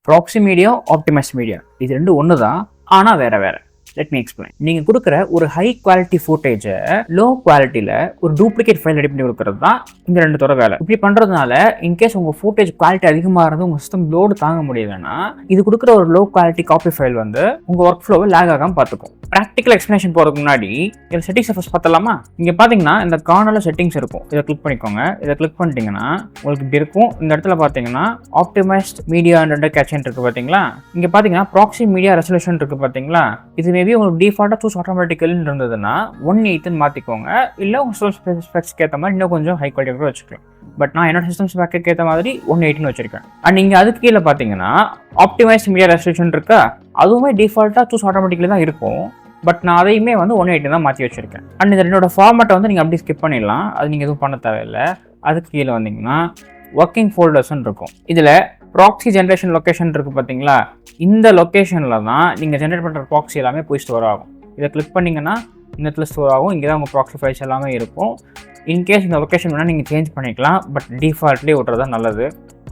Proxy media, optimised media இது ரெண்டும் ஒன்று தான், ஆனால் வேற வேற. Let me explain. நீங்கள் கொடுக்குற ஒரு ஹை குவாலிட்டி ஃபுட்டேஜை லோ குவாலிட்டியில் ஒரு டூப்ளிகேட் ஃபைல் ரெடி பண்ணி கொடுக்குறது தான் இந்த ரெண்டு தோட வேலை. இப்படி பண்ணுறதுனால இன்கேஸ் உங்கள் ஃபுட்டேஜ் குவாலிட்டி அதிகமாக இருந்து உங்கள் சிஸ்டம் லோடு தாங்க முடியலன்னா இது கொடுக்குற ஒரு லோ குவாலிட்டி காப்பி ஃபைல் வந்து உங்கள் ஒர்க் ஃப்ளோவை லேக் ஆகாமல் பார்த்துக்கும். ப்ராக்டிக்கல் எக்ஸ்பிளேஷன் போகிறதுக்கு முன்னாடி இதில் செட்டிங்ஸை ஃபஸ்ட் பார்த்தலாமா? இங்கே பார்த்தீங்கன்னா இந்த கார்னரில் செட்டிங்ஸ் இருக்கும். இதை கிளிக் பண்ணிக்கோங்க. இதை கிளிக் பண்ணிட்டீங்கன்னா உங்களுக்கு இப்படி இருக்கும். இந்த இடத்துல பார்த்தீங்கன்னா ஆப்டிமைஸ்ட் மீடியா கேட்சன் இருக்குது பார்த்தீங்களா? இங்கே பார்த்தீங்கன்னா ப்ராக்ஸி மீடியா ரெசல்யூஷன் இருக்குது பார்த்தீங்களா? இது மேபி உங்களுக்கு டிஃபால்ட்டாக சூஸ் ஆட்டோமேட்டிக்கல்னு இருந்ததுன்னா 180 மாற்றிக்கோங்க. இல்லை உங்கள் ஸ்பெக்ஸ்க்கு ஏற்ற மாதிரி இன்னும் கொஞ்சம் ஹை குவாலிட்டி கூட வச்சுக்கலாம். பட் நான் என்னோட சிஸ்டம் ஸ்பெக்கு ஏற்ற மாதிரி 180 வச்சிருக்கேன். அண்ட் நீங்கள் அதுக்கு கீழே பார்த்தீங்கன்னா ஆப்டிமைஸ்ட் மீடியா ரெசல்யூஷன் இருக்கா, அதுவுமே டிஃபால்ட்டாக சூஸ் ஆட்டோமேட்டிக்கலி தான் இருக்கும். பட் நான் அதையுமே வந்து 180 தான் மாற்றி வச்சிருக்கேன். அண்ட் இந்த ரெண்டோட ஃபார்மேட்டை வந்து நீங்கள் அப்படி ஸ்கிப் பண்ணிடலாம். அது நீங்கள் எதுவும் பண்ண தேவையில்லை. அதுக்கு கீழே வந்தீங்கன்னா ஒர்க்கிங் ஃபோல்டர்ஸ்ன்னு இருக்கும். இதில் ப்ராக்ஸி ஜென்ரேஷன் லொக்கேஷன் இருக்குது பார்த்தீங்களா? இந்த லொக்கேஷனில் தான் நீங்கள் ஜென்ரேட் பண்ணுற ப்ராக்ஸி எல்லாமே போய் ஸ்டோர் ஆகும். இதை கிளிக் பண்ணிங்கன்னா இந்த இடத்துல ஸ்டோர் ஆகும். இங்கே தான் உங்கள் ப்ராக்ஸி ஃபைல்ஸ் எல்லாமே இருக்கும். இன்கேஸ் இந்த லொக்கேஷன் வேணால் நீங்கள் சேஞ்ச் பண்ணிக்கலாம். பட் டிஃபால்ட்லேயே விட்றது தான் நல்லது.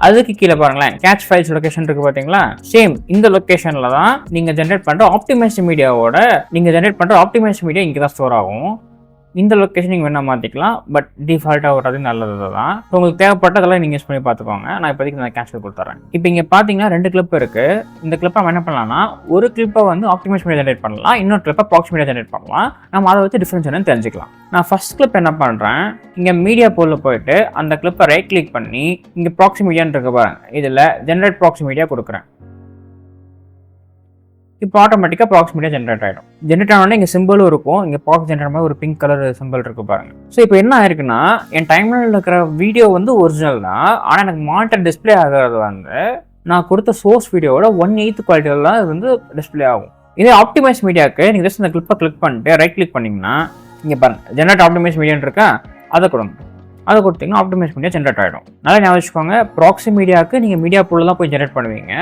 அதுக்கு கீழே பாருங்களேன், கேட்ச் ஃபைல்ஸ் லொக்கேஷன் இருக்குது பார்த்தீங்களா? சேம் இந்த லொக்கேஷனில் தான் நீங்கள் ஜென்ரேட் பண்ணுற ஆப்டிமைஸ்ட் மீடியாவோட இங்கே தான் ஸ்டோர் ஆகும். இந்த லொக்கேஷன் நீங்கள் வேணால் மாற்றிக்கலாம். பட் டிஃபால்ட்டாக விட்றது நல்லது தான். ஸோ உங்களுக்கு தேவைப்பட்டதெல்லாம் நீங்கள் யூஸ் பண்ணி பார்த்துக்கோங்க. நான் இப்போதைக்கு நான் கேன்சல் கொடுத்துறேன். இப்போ இங்கே பார்த்தீங்கன்னா 2 கிளிப் இருக்குது. இந்த கிளிப்பை நம்ம என்ன பண்ணலாம்னா, ஒரு கிளிப்பை வந்து ஆப்டிமைஸ்ட் மீடியா ஜென்ரேட் பண்ணலாம், இன்னொரு கிளிப்பை ப்ராக்ஸி மீடியா ஜென்ரேட் பண்ணலாம். நம்ம அதை வச்சு டிஃப்ரென்ஸ் என்னன்னு தெரிஞ்சுக்கலாம். நான் ஃபர்ஸ்ட் கிளிப் என்ன பண்ணுறேன், இங்கே மீடியா போலில் போயிட்டு அந்த கிளிப்பை ரைட் கிளிக் பண்ணி இங்கே ப்ராக்ஸி மீடியான்னு இருக்க பாருங்க, இதில் ஜென்ரேட் ப்ராக்ஸி மீடியா கொடுக்குறேன். இப்போ ஆட்டோமேட்டிக்காக ப்ராக்ஸி மீடியா ஜென்ரேட் ஆகிடும். ஜென்ரேட் ஆனோடனே இங்கே சிம்பிளும் இருக்கும். இங்கே ப்ராக்ஸி ஜென்ரேட் மாதிரி ஒரு பிங்க் கலர் சிம்பிள் இருக்கு பாருங்க. ஸோ இப்போ என்ன ஆயிருக்குன்னா, என் டைம்லைனில் இருக்கிற வீடியோ வந்து ஒரிஜினல் தான். ஆனால் எனக்கு மானிட்டர் டிஸ்பிளே ஆகிறது வந்து நான் கொடுத்த சோர்ஸ் வீடியோவோட 1/8 குவாலிட்டியில் தான் இது வந்து டிஸ்பிளே ஆகும். இதே ஆப்டிமைஸ் மீடியாவுக்கு நீங்கள் ஜஸ்ட் இந்த கிளிப்பை கிளிக் பண்ணிட்டு ரைட் கிளிக் பண்ணிங்கன்னா இங்கே பாருங்க, ஜென்ரேட் ஆப்டிமைஸ் மீடியான்னு இருக்கா, அதை கொடுங்க. அதை கொடுத்தீங்கன்னா ஆப்டிமைஸ் மீடியா ஜென்ரேட் ஆகிடும். நல்லா ஞாபகம் வச்சுக்கோங்க, ப்ராக்ஸி மீடியாவுக்கு நீங்கள் மீடியா பூலில் தான் போய் ஜென்ரேட் பண்ணுவீங்க.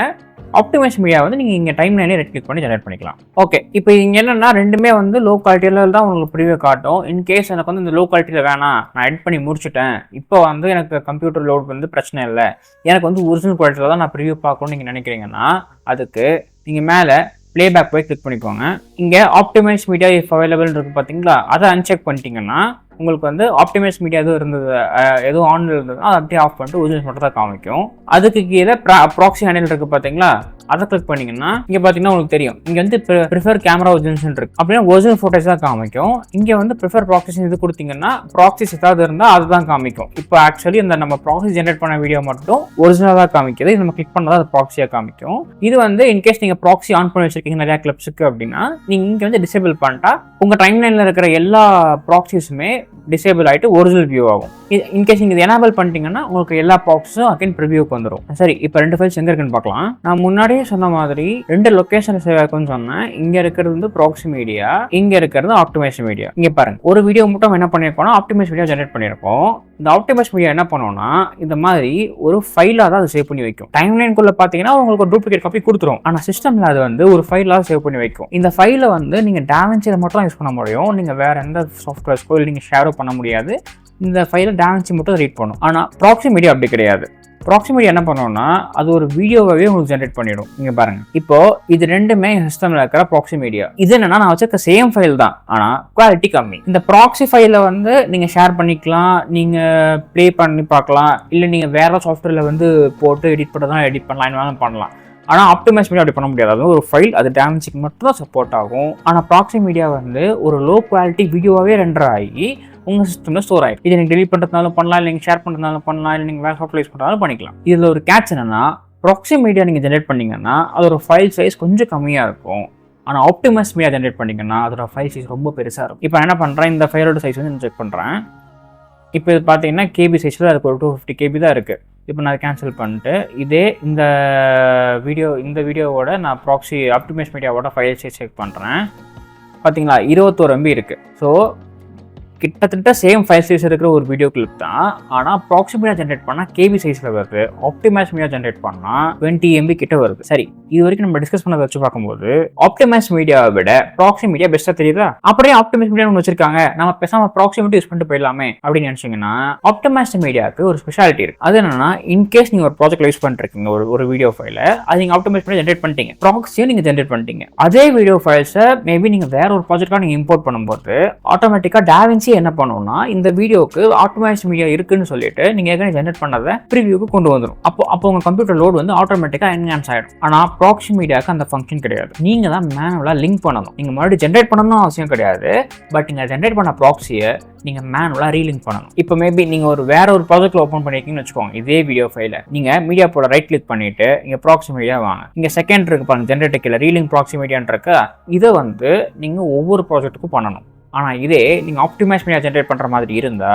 ஆப்டிமைஸ் மீடியா வந்து நீங்கள் இங்கே டைம் லைனே ரெட் கிளிக் பண்ணி ஜென்ரேட் பண்ணிக்கலாம். ஓகே, இப்போ இங்கே என்னென்னா ரெண்டுமே வந்து லோ குவாலிட்டியில் தான் உங்களுக்கு ப்ரிவியூ காட்டும். இன்கேஸ் எனக்கு வந்து இந்த லோ குவாலிட்டியில் வேணாம், நான் எடிட் பண்ணி முடிச்சுட்டேன், இப்போ வந்து எனக்கு கம்ப்யூட்டர் லோட் வந்து பிரச்சனை இல்லை, எனக்கு வந்து ஒரிஜினல் குவாலிட்டியில் தான் நான் ப்ரிவியூ பார்க்கணும்னு நீங்கள் நினைக்கிறீங்கன்னா அதுக்கு நீங்கள் மேலே ப்ளேபேக் போய் கிளிக் பண்ணிக்கோங்க. இங்கே ஆப்டிமைஸ் மீடியா இஃப் அவைலபிள் இருக்குது பார்த்தீங்களா, அதை அன்செக் பண்ணிட்டீங்கன்னா உங்களுக்கு வந்து ஆப்டிமைஸ் மீடியா எதுவும் இருந்தது, எதுவும் ஆன் இருந்ததுன்னா அதை அப்படியே ஆஃப் பண்ணிட்டு ஒரிஜினல் மட்டும் தான் காமிக்கும். அதுக்கு கீழே ப்ராக்ஸி ஹேண்டில் இருக்குது பார்த்தீங்களா, அதை கிளிக் பண்ணிங்கன்னா இங்கே பார்த்தீங்கன்னா உங்களுக்கு தெரியும், இங்கே வந்து ப்ரிஃபர் கேமரா ஒரிஜினல் இருக்கு அப்படின்னா ஒரிஜினல் ஃபோட்டோஸ் தான் காமிக்கும். இங்கே வந்து ப்ரிஃபர் ப்ராக்ஸிஸ் இது கொடுத்தீங்கன்னா ப்ராக்ஸிஸ் ஏதாவது இருந்தால் அதுதான் காமிக்கும். இப்போ ஆக்சுவலி இந்த நம்ம ப்ராக்ஸி ஜென்ரேட் பண்ண வீடியோ மட்டும் ஒரிஜினலாக காமிக்குது. இது நம்ம கிளிக் பண்ணால் அது ப்ராக்ஸியாக காமிக்கும். இது வந்து இன்கேஸ் நீங்கள் ப்ராக்ஸி ஆன் பண்ணி வச்சிருக்கீங்க நிறையா கிளிப்ஸுக்கு அப்படின்னா நீங்கள் இங்கே வந்து டிசேபிள் பண்ணிட்டா உங்கள் டைம் லைனில் இருக்கிற எல்லா ப்ராக்ஸிஸுமே டிசேபிள் ஆகிட்டு ஒரிஜினல் வியூ ஆகும். இன்கேஸ் நீங்கள் இது எனேபிள் பண்ணிட்டீங்கன்னா உங்களுக்கு எல்லா ப்ராக்ஸஸும் அகைன் ப்ரிவியூக்கு வந்துடும். சரி, இப்போ 2 ஃபைல்ஸ் எங்கே இருக்குன்னு பார்க்கலாம். நான் முன்னாடியே சொன்ன மாதிரி 2 லொக்கேஷன் சேவ் ஆகும்னு சொன்னேன். இங்கே இருக்கிறது வந்து ப்ராக்ஸி மீடியா, இங்கே இருக்கிறது ஆப்டிமைஸ் மீடியா. இங்கே பாருங்க, ஒரு வீடியோ மட்டும் என்ன பண்ணியிருக்கோம்னா ஆப்டிமைஸ் மீடியா ஜென்ரேட் பண்ணியிருக்கோம். இந்த ஆப்டிமைஸ் மீடியா என்ன பண்ணுவோம்னா இந்த மாதிரி ஒரு ஃபைலாக தான் அதை சேவ் பண்ணி வைக்கும். டைம் லைனுக்குள்ள பார்த்தீங்கன்னா உங்களுக்கு ஒரு டூப்ளிகேட் காப்பி கொடுத்துரும். ஆனால் சிஸ்டமில் அது வந்து ஒரு ஃபைலாக சேவ் பண்ணி வைக்கும். இந்த ஃபைலை வந்து நீங்கள் டாவின்சியில் மட்டும் யூஸ் பண்ண முடியும். நீங்கள் வேற எந்த சாஃப்ட்வேர்ஸ்க்கோ இல்லை நீங்கள் ஷேரோ பண்ண முடியாது. இந்த ஃபைலை டாவின்சி மட்டும் ரீட் பண்ணும். ஆனால் ப்ராக்ஸி மீடியா அப்படி கிடையாது. ப்ராக்ஸி மீடியா என்ன பண்ணுவோம்னா அது ஒரு வீடியோவாகவே உங்களுக்கு ஜென்ரேட் பண்ணிடும். இங்கே பாருங்க, இப்போ இது ரெண்டுமே சிஸ்டமில் இருக்கிற ப்ராக்ஸி மீடியா. இது என்னன்னா நான் வச்சிருக்க சேம் ஃபைல் தான், ஆனால் குவாலிட்டி கம்மி. இந்த ப்ராக்ஸி ஃபைலை வந்து நீங்கள் ஷேர் பண்ணிக்கலாம், நீங்கள் ப்ளே பண்ணி பார்க்கலாம், இல்லை நீங்கள் வேற சாஃப்ட்வேரில் வந்து போட்டு எடிட் பண்ணதான் எடிட் பண்ணலாம் பண்ணலாம். ஆனால் ஆப்டிமைஸ் மீடியா அப்படி பண்ண முடியாது. அது ஒரு ஃபைல், அது டேமேஜுக்கு மட்டும் தான் சப்போர்ட் ஆகும். ஆனால் ப்ராக்ஸி மீடியா வந்து ஒரு லோ குவாலிட்டி வீடியோவாகவே ரெண்டர் ஆகி உங்கள் சிஸ்டமில் ஸ்டோர் ஆகிடும். இது நீங்கள் டெலிட் பண்ணுறதுனாலும் பண்ணலாம், இல்லை நீங்கள் ஷேர் பண்ணுறதுனாலும் பண்ணலாம், இல்லை நீங்கள் வேறு சாஃப்ட்வேர் யூஸ் பண்ணுறதாலும் பண்ணிக்கலாம். இதில் ஒரு கேட்ச் என்னன்னா, ப்ராக்ஸி மீடியா நீங்கள் ஜென்ரேட் பண்ணிங்கன்னா அதோட ஃபைல் சைஸ் கொஞ்சம் கம்மியாக இருக்கும். ஆனால் ஆப்டிமைஸ் மீடியா ஜென்ரேட் பண்ணிங்கன்னா அதோட ஃபைல் சைஸ் ரொம்ப பெருசாக இருக்கும். இப்போ என்ன பண்ணுறேன், இந்த ஃபைலோட சைஸ் வந்து நான் செக் பண்ணுறேன். இப்போ இது பார்த்தீங்கன்னா கேபி சைஸில் அதுக்கு ஒரு 250 KB தான் இருக்குது. இப்போ நான் கேன்சல் பண்ணிட்டு இதே இந்த வீடியோவோட நான் ப்ராக்ஸி ஆப்டிமைஸ் மீடியாவோட ஃபைல் சைஸ் செக் பண்ணுறேன். பார்த்தீங்களா 21 MB இருக்குது. ஸோ கிட்டத்தட்ட சேம் ஃபைல் சைஸ் இருக்கிற ஒரு வீடியோ கிளிப் தான். ஆனால் ப்ராக்ஸி மீடியா ஜென்ரேட் பண்ணால் கேபி சைஸில் வருது. ஆப்டிமைஸ் மீடியா ஜென்ரேட் பண்ணால் 20 MB கிட்ட வருது. சரி, இது வரைக்கும் நம்ம டிஸ்கஸ் பண்ணதை வச்சு பார்க்கும்போது ஆப்டிமைஸ் மீடியாவை விட ப்ராக்ஸி மீடியா பெஸ்ட்டாக தெரியுதா? அப்படியே ஆப்டிமைஸ் மீடியா ஒன்று வச்சிருக்காங்க, நம்ம பேசாம ப்ராக்ஸி மட்டும் யூஸ் பண்ணிட்டு போயிடலாமே அப்படின்னு நினைச்சீங்கன்னா, ஆப்டிமைஸ் மீடியாவுக்கு ஒரு ஸ்பெஷாலிட்டி இருக்கு. அது என்னன்னா, இன்கேஸ் நீங்க ஒரு ப்ராஜெக்ட்ல யூஸ் பண்ணிருக்கீங்க ஒரு வீடியோ ஃபைல, அது நீங்க ஆப்டிமைஸ் பண்ணி ஜென்ரேட் பண்ணிட்டீங்க, ப்ராக்ஸியும் நீங்க ஜென்ரேட் பண்ணிட்டீங்க. அதே வீடியோ ஃபைல்ஸை மேபி நீங்க வேற ஒரு ப்ராஜெக்டாக நீங்க இம்போர்ட் பண்ணும்போது ஆட்டோமேட்டிக்கா டாவின்சி என்ன பண்ணுவோம்னா, இந்த வீடியோக்கு ஆப்டிமைஸ் மீடியா இருக்குன்னு சொல்லிட்டு நீங்க ஏற்கனவே ஜென்ரேட் பண்ணதை ப்ரிவியூக்கு கொண்டு வந்துடும். அப்போ உங்க கம்ப்யூட்டர் லோட் வந்து ஆட்டோமேட்டிக்கா என்ஹான்ஸ் ஆயிடும். ஆனா ப்ராக்ஸி மீடியாவுக்கு அந்த ஃபங்க்ஷன் கிடையாது. நீங்க தான் மேனுவலா லிங்க் பண்ணணும். நீங்க மறுபடியும் ஜென்ரேட் பண்ணணும் அவசியம் கிடையாது. பட் நீங்க ஜென்ரேட் பண்ண ப்ராக்ஸியை நீங்க மேனுவலா ரீலிங்க் பண்ணணும். இப்போ மேபி நீங்க வேற ஒரு ப்ராஜெக்ட்ல ஓப்பன் பண்ணிருக்கீங்கன்னு வச்சுக்கோங்க, இதே வீடியோ ஃபைல நீங்க மீடியா போட ரைட் கிளிக் பண்ணிட்டு இங்க ப்ராக்ஸி மீடியா வாங்க. இங்க செகண்ட் இருக்கு பாருங்க, ஜென்ரேட் கீழ ரீலிங்க் ப்ராக்ஸி மீடியான்னு இருக்கா, இதை வந்து நீங்க ஒவ்வொரு ப்ராஜெக்ட்டுக்கும் பண்ணணும். ஆனா இதே நீங்க ஆப்டிமைஸ் மீடியா ஜென்ரேட் பண்ற மாதிரி இருந்தா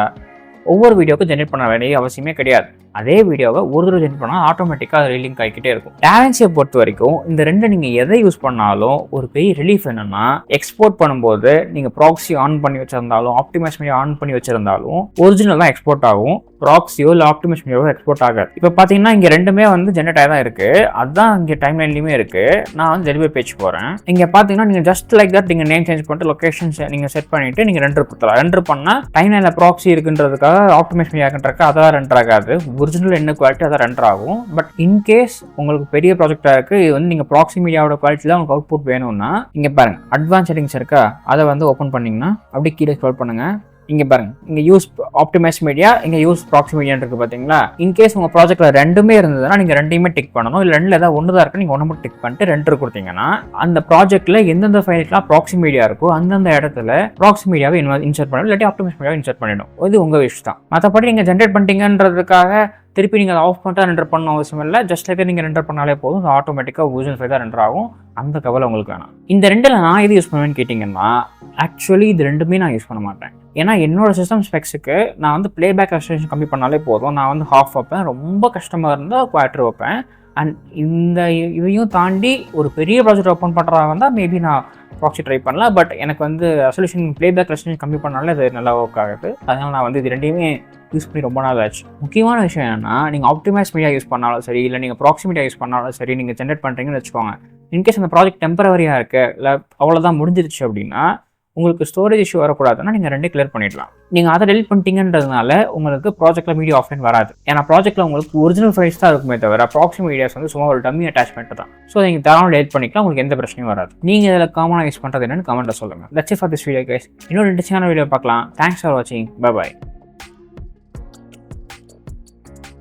ஒவ்வொரு வீடியோக்கும் ஜென்ரேட் பண்ண வேண்டிய அவசியமே கிடையாது. அதே வீடியோவை ஒரு தடவை ஜென்ரேட் பண்ணால் ஆட்டோமேட்டிக்காக அது ரிலிங்க் ஆகிக்கிட்டே இருக்கும். டாவின்சியை பொறுத்த வரைக்கும் இந்த ரெண்டு நீங்கள் எதை யூஸ் பண்ணாலும் ஒரு பெரிய ரிலீஃப் என்னன்னா, எக்ஸ்போர்ட் பண்ணும்போது நீங்கள் ப்ராக்ஸி ஆன் பண்ணி வச்சிருந்தாலும் ஆப்டிமைஸ் மீடியா ஆன் பண்ணி வச்சிருந்தாலும் ஒரிஜினல் தான் எக்ஸ்போர்ட் ஆகும். ப்ராக்ஸியோ இல்லை ஆப்டிமைஸ் மீடியாவோ எக்ஸ்போர்ட் ஆகாது. இப்போ பார்த்தீங்கன்னா இங்கே ரெண்டுமே வந்து ஜென்ரேட் ஆகி தான் இருக்குது. அதுதான் இங்கே டைம்லைன்லையுமே இருக்குது. நான் வந்து டெலிவரி பேஜ் போகிறேன். இங்கே பார்த்தீங்கன்னா நீங்கள் ஜஸ்ட் லைக் தட் நீங்கள் நேம் சேஞ்ச் பண்ணிட்டு லொக்கேஷன்ஸ் நீங்கள் செட் பண்ணிவிட்டு நீங்கள் ரெண்டர் கொடுத்துலாம். ரெண்டர் பண்ணால் டைம்லைனில் ப்ராக்ஸி இருக்குன்றதுக்காக ஆப்டிமைஸ் மீடியா இருக்குன்றதுக்கு அதெல்லாம் ரெண்டர் ஆகாது. ஒரிஜினல் என்ன குவாலிட்டி அதை ரெண்டர் ஆகும். பட் இன்கேஸ் உங்களுக்கு பெரிய ப்ராஜெக்டாக இருக்குது, இது வந்து நீங்கள் ப்ராக்ஸி மீடியாவோட குவாலிட்டியில் உங்களுக்கு அவுட்புட் வேணும்னா இங்கே பாருங்கள், அட்வான்ஸ் செட்டிங்ஸ் இருக்கா, அதை வந்து ஓப்பன் பண்ணிங்கன்னா அப்படியே கீழே ஸ்க்ரோல் பண்ணுங்கள். இங்கே பாருங்க, இங்கே யூஸ் ஆப்டிமைஸ் மீடியா, இங்கே யூஸ் ப்ராக்ஸி மீடியான்னு இருக்குது பார்த்தீங்களா. இன்கேஸ் உங்கள் ப்ராஜெக்ட்டில் ரெண்டுமே இருந்ததுன்னா நீங்கள் ரெண்டையுமே டிக் பண்ணணும். இல்லை ரெண்டில் ஏதாவது ஒன்று தான் இருக்குது, நீங்கள் ஒன்று மட்டும் டிக் பண்ணிட்டு ரெண்டர் கொடுத்தீங்கன்னா அந்த ப்ராஜெக்ட்டில் எந்தெந்த ஃபைலுக்குலாம் ப்ராக்ஸி மீடியா இருக்கோ அந்தந்த இடத்துல ப்ராக்ஸி மீடியாவை இன்சர்ட் பண்ணணும், இல்லாட்டி ஆப்டிமைஸ் மீடியாவை இன்சர்ட் பண்ணிடும். இது உங்கள் விஷ் தான். மற்றபடி நீங்கள் ஜென்ரேட் பண்ணிட்டீங்கன்றதுக்காக திருப்பி நீங்கள் அதை ஆஃப் பண்ணிட்டு ரெண்டர் பண்ண அவசியம் இல்லை. ஜஸ்ட் லைக் நீங்கள் ரெண்டர் பண்ணாலே போதும், அது ஆட்டோமேட்டிக்காக ஒரிஜினல் ஃபைல் தான் ரெண்டர் ஆகும். அந்த கவலை உங்களுக்கு வேணாம். இந்த ரெண்டில் நான் எது யூஸ் பண்ணுவேன்னு கேட்டிங்கன்னா, ஆக்சுவலி இது ரெண்டுமே நான் யூஸ் பண்ண மாட்டேன். ஏன்னா என்னோட சிஸ்டம் ஸ்பெக்ஸுக்கு நான் வந்து பிளேபேக் ரெஸ்ட்ரிக்ஷன் கம்மி பண்ணாலே போதும். நான் வந்து ஹாஃப் வைப்பேன், ரொம்ப கஷ்டமாக இருந்தால் குவார்ட்டர் வைப்பேன். அண்ட் இந்த இதையும் தாண்டி ஒரு பெரிய ப்ராஜெக்ட் ஓப்பன் பண்ணுறாங்க வந்தால் மேபி நான் ப்ராக்ஸி ட்ரை பண்ணலாம். பட் எனக்கு வந்து ரெசல்யூஷன் பிளேபேக் ரெஸ்ட்ரிக்ஷன் கம்மி பண்ணாலே அது நல்லா ஒர்க் ஆகுது. அதனால் நான் வந்து இது ரெண்டையுமே யூஸ் பண்ணி ரொம்ப நாள் ஆச்சு. முக்கியமான விஷயம் என்னென்னா, நீங்கள் ஆப்டிமைஸ் மீடியா யூஸ் பண்ணாலும் சரி, இல்லை நீங்கள் ப்ராக்ஸி மீடியா யூஸ் பண்ணாலும் சரி, நீங்கள் ஜென்ரேட் பண்ணுறீங்கன்னு வச்சுக்கோங்க. இன்கேஸ் அந்த ப்ராஜெக்ட் டெம்பரவரியாக இருக்குது, இல்லை அவ்வளோதான் முடிஞ்சிருச்சு அப்படின்னா உங்களுக்கு ஸ்டோரேஜ் இஷ்யூ வரக்கூடாதுன்னா நீங்கள் ரெண்டே கிளியர் பண்ணிடலாம். நீங்கள் அதை டெலிட் பண்ணிட்டீங்கன்றதுனால உங்களுக்கு ப்ராஜெக்ட்டில் மீடியா ஆஃப்லைன் வராது. ஏன்னா ப்ராஜெக்ட்டில் உங்களுக்கு ஒரிஜினல் ஃபைல்ஸ் தான் இருக்குமே தவிர ப்ராக்ஸி மீடியாஸ் வந்து சும்மா ஒரு டம்மி அட்டாச்மெண்ட் தான். ஸோ நீங்கள் தாராளமாக டெலிட் பண்ணிக்கலாம், உங்களுக்கு எந்த பிரச்சனையும் வராது. நீங்கள் இதில் காமனாக யூஸ் பண்ணுறது என்னன்னு கமெண்ட்டில் சொல்லுங்கள். That's it for this video guys. இன்னொரு இன்ட்ரெஸ்டிங்கான வீடியோ பார்க்கலாம். தேங்க்ஸ் ஃபார் வாட்சிங். Bye bye.